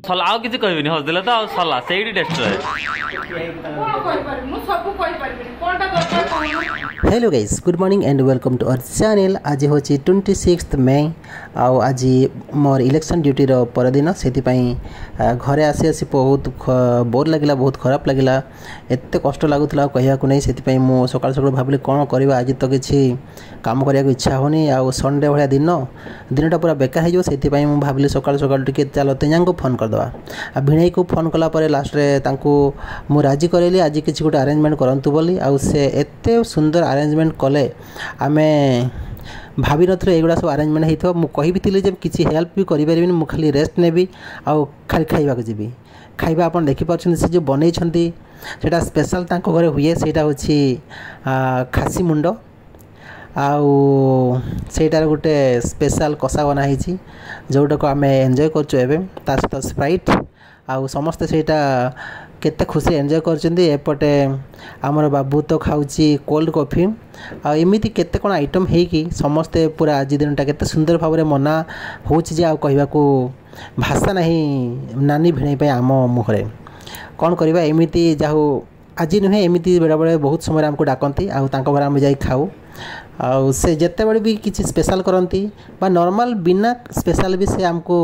सला आउ किसी कहबिनी हसदेले तो सला सेही टेस्ट रहे। Hello guys, good morning and welcome to our channel. आज हूँ 26 मई आज मोर इलेक्शन ड्यूटी परदिन से घरे आसी आसी बहुत बोर लगे, बहुत खराब लगे, एत कष्ट लगुला कहूँ नहीं। से मुझे सकाल सकाल भाविली कौन करवा, आज तो किसी काम करने इच्छा होनी। आ संडे भाया दिनटा पूरा बेकार हो, से भाविली सकाल सकाल टे चलो तेजा को फोन करदे। आ भिणई को फोन कलापर लास्ट मुझे राजी करेली आज किसी गोटे अरेंजमेंट करंतु बोली। आ से एते सुंदर अरेंजमेंट कले आमे भाभी नथले एगुड़ा सब अरेंजमेंट होइथो। मु कहि भी थिले जे किसी हेल्प भी करि परिबिनी, मु खाली रेस्ट नेबी आ खाली खाइबा को जीबी। खाइबा आपण देखि पाछन से जो बनै छंती सेटा स्पेशल तांको घरे हुए, सेटा होछि खासी मुंडो आउ सेटार गोटे स्पेशल कषा बना होइछि जोटा को आमे एन्जॉय करछु एबे। ता सहित स्प्राइट आउ समस्त सेटा केते खुशी एन्जॉय करछन्ती। एपटे आमर बाबू तो खाउची कोल्ड कॉफी आ एमिति केते कोन आइटम हे कि समस्ते पूरा आज दिनटा केते सुंदर भाव मना होछि जे आ कहबा को भाषा नहीं। नानी भिणई पे आम मुहरे कौन करवा एमिति जाहु आज नुहे एमिति बेड़ा बेड़े बहुत समय आमको डाकती आ घर आम जाई खाऊ। आ से जिते बड़े भी किसी स्पेशल करती बा नॉर्मल बिना स्पेशल भी से आमको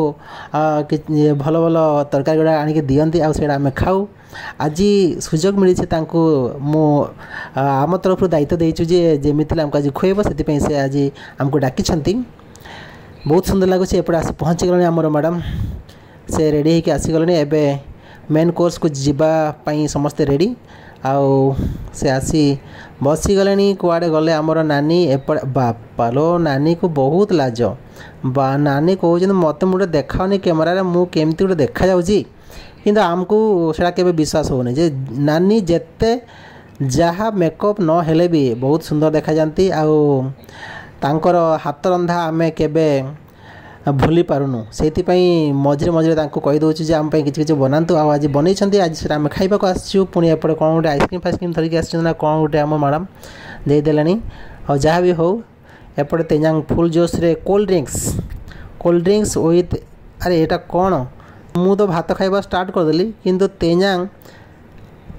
भल भल तरकारी गुड़ा आनिक दियंती आ सेटा आम खाऊ। आज सुजोग मिली मु आम तरफ दायित्व देचु जे जेमिति आमको आज खुएब, से आज आमको डाकी। बहुत सुंदर लगुच। एपटे आस पहुँची गले आमर मैडम से रेडी होकर आसीगले। एबे मेन कोर्स को जीवाई समस्ते रेडी आउ से आसी बसी गले। कुआड़े गले आमर नानी एपटे बापा लो नानी को बहुत लाज बा। नानी कहते मत मुझे देखाओनी कैमेरा मु केमती गोटे देखा जाऊँगी, किंतु आमको सेटा केबे विश्वास होने जे नानी जेते जहाँ मेकअप न हेले भी बहुत सुंदर देखा जाती। आउ तांकर हाथ रंधा आमे केबे भूली पारुनु। से मझे मझे कही दौर जे आम किसी किसी बनातु। आज बनई आज से आम खाइबा को आसचु। पुणी एपटे कौन गोटे आइसक्रीम फाइसक्रीम धरिकी आसना कौन गोटे आम मैडम देदेले। और जहाँ भी हो एपटे तेजांग फुल जोश रे कोल्ड ड्रिंक्स विथ अरे एटा कौन मु तो भात खाइबा स्टार्ट करदेली, किंतु तेजांग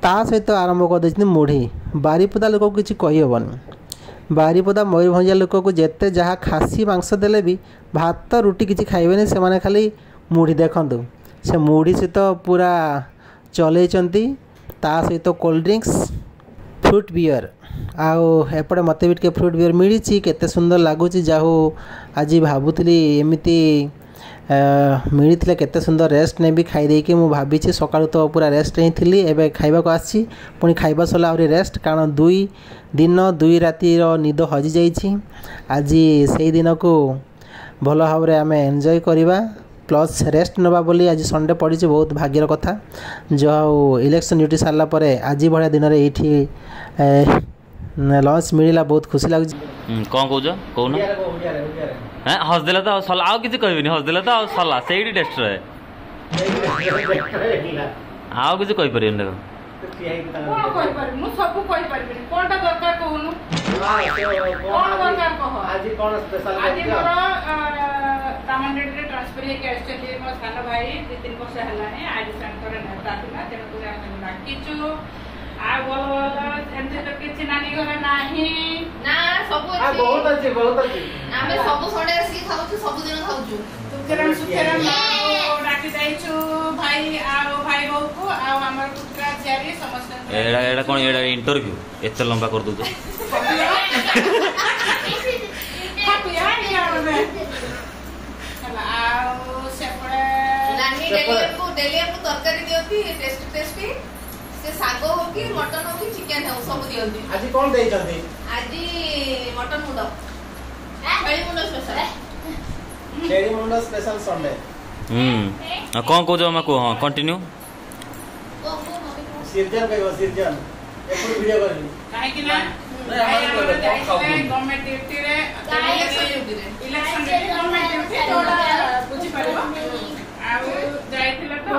ता सहित आरंभ कर दे मुढ़ी। बारीपदा लोक किसी कही हेबनी। बारीपदा मयूरभंजिया लोक को जेते जहाँ खासी मांस देले भी भात रुटी किसी खाइबेनी, से माने खाली मुढ़ी देखंतु। से मुढ़ी सहित पूरा चलैचंती, ता सहित कोल्ड ड्रिंक्स फ्रूट बियर आउ एपटे मते भी टिके फ्रूट बियर मिली। केते सुंदर लगुच। जाहू आज भावुली एमती मिलता केते सुंदर रेस्ट ने भी खाई देकी मु भाभी सकाळु तो पूरा रेस्ट ही थी। एबे खाइबा को आसी पुणी खाइबा सरला आउरी रेस्ट, कारण 2 दिन 2 रातिर निद हजि जाइछि। आज से दिन को भल भाव आम एंजॉय करवा प्लस रेस्ट नवा बोली। आज संडे पड़ी बहुत भाग्यर कथा। जो इलेक्शन ड्यूटी सारा पर आज भाया दिन में ये लंच मिलला, बहुत खुशी लगुच। कौन कौन हसदेले तो सला आउ किसी कहबिनी हसदेले तो सला सेही टेस्ट रहे। आउ किसी कहि परियन देखो कोन कहि परबी मु सब कहि परबी कोनटा दरकार कहूनु कोन दरकार कह। आज कोन स्पेशल आज मोर रामंडेड रे ट्रांसफर हे के आछे मो सानो भाई 2-3 वर्ष हलाने आज संकर नेता थिला तेन पूरा नाकिचु आ बोल एंते तो किछि नानी घर नाही ना सब अछि बहुत अछि आमे सब संडे सी खाउछु सब दिन खाउछु सुखेरम डाकी जाइछु भाई आ भाई बहु को आ हमर पुत्रा झियारी समस्त एडा कोन एडा इंटरव्यू एते लंबा कर दउ डेली तरकारी दियंती टेस्टी से सागो हो कि मटन हो कि चिकन हो सब दियंती। आज कोन देइ जंती? आज मटन मुंडो छेली मुंडो स्पेशल छेली मुंडो स्पेशल संडे। कौन को जो मको हां कंटिन्यू सिरजन कहियो सिरजन एपुर वीडियो करली काहे कि ना गवर्नमेंट ड्यूटी रे इलेक्शन ड्यूटी गवर्नमेंट ड्यूटी थोड़ा बुझी परबो आ जाइथिला तो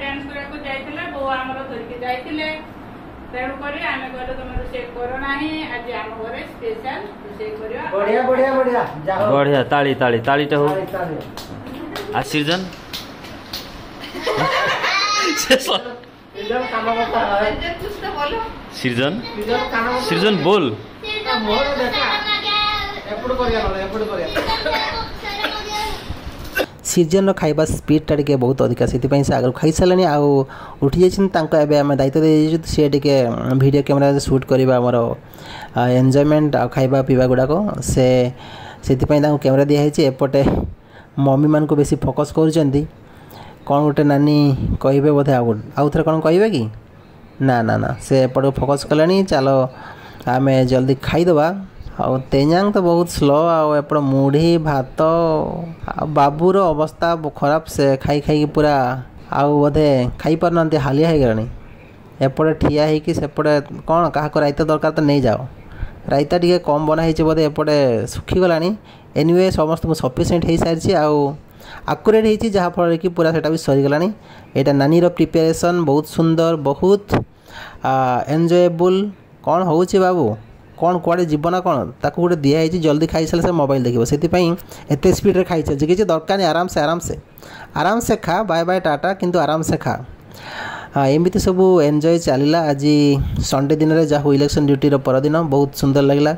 डांस करा को जाइथिला बो हमरो धरके जाइथिले तेणु करी आमे कहले तुम रोषे करो नाही आज आम घरे स्पेशल रोषे करियो। बढ़िया बढ़िया बढ़िया बढ़िया ताली ताली ताली तो हो आ सृजन सृजन सृजन बोल सीजन खाइबा स्पीडटा टे बहुत अधिका से आगे खाई सारे आउ उठी जाइए आम दायित्व दे सी टे वीडियो कैमेरा शूट करवा आमर एंजॉयमेंट आ खाइबा पीवा गुड़ाक से कैमेरा दिखाई एपटे मम्मी मान को बेसी फोकस कर कौन गोटे नानी कहे बोधे आउ थे कौन कहे कि ना ना ना से एपट फोकस कले चलो आम जल्दी खाईदबा आउ तेजांग तो बहुत स्लो आउ मुढ़ी भात बाबूर अवस्था खराब से खाई खाई पूरा आउ बोधे खाई पार ना हालिया हो गलानी एपटे ठिया होकि सेपटे कौन क्या रायता दरकार तो नहीं जाओ रायता टी कम बनाई बोधे एपटे सुखीगला एनिवे समस्त सफिसीयंट हो सारी आकुरेट होती जहाँफल कि पूरा सेटा भी सरीगला यहाँ नानी प्रिपेरेसन बहुत सुंदर बहुत एंजॉयबल कौन हो बाबू कौन कुआड़े जीवन कौन ताकू गोटे दिखाई जल्दी खाई सारे से मोबाइल देखो से एत स्पीड रे खाई चलती किसी दरकार नहीं आराम से खा बाय बाय टाटा किंतु आराम से खा एमती सब एंजॉय चलला आज संडे दिन में जहाँ इलेक्शन ड्यूटी परदिन बहुत सुंदर लगला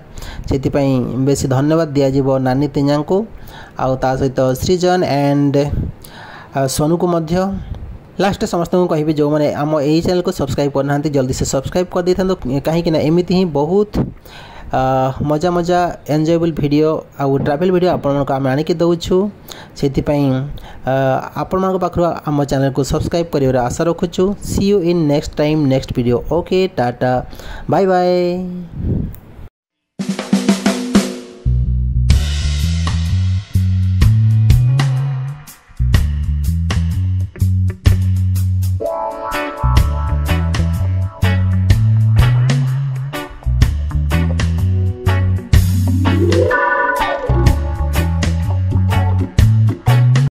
से बेसी धन्यवाद दिज्व नानी तीजा को आउ ता सहित सृजन एंड सोनू को मध्य लास्ट समस्त को कहि जो मैंने आम यही चैनल को सब्सक्राइब करना जल्दी से सब्सक्राइब कर दे था कहीं एमती ही बहुत मजा मजा एंजॉयबल वीडियो आउ ट्रैवल वीडियो आपण आम आणिक दौछु से आपण पाखु आम चैनल को सब्सक्राइब कर आशा रखुछु see you in next time next video okay tata bye bye.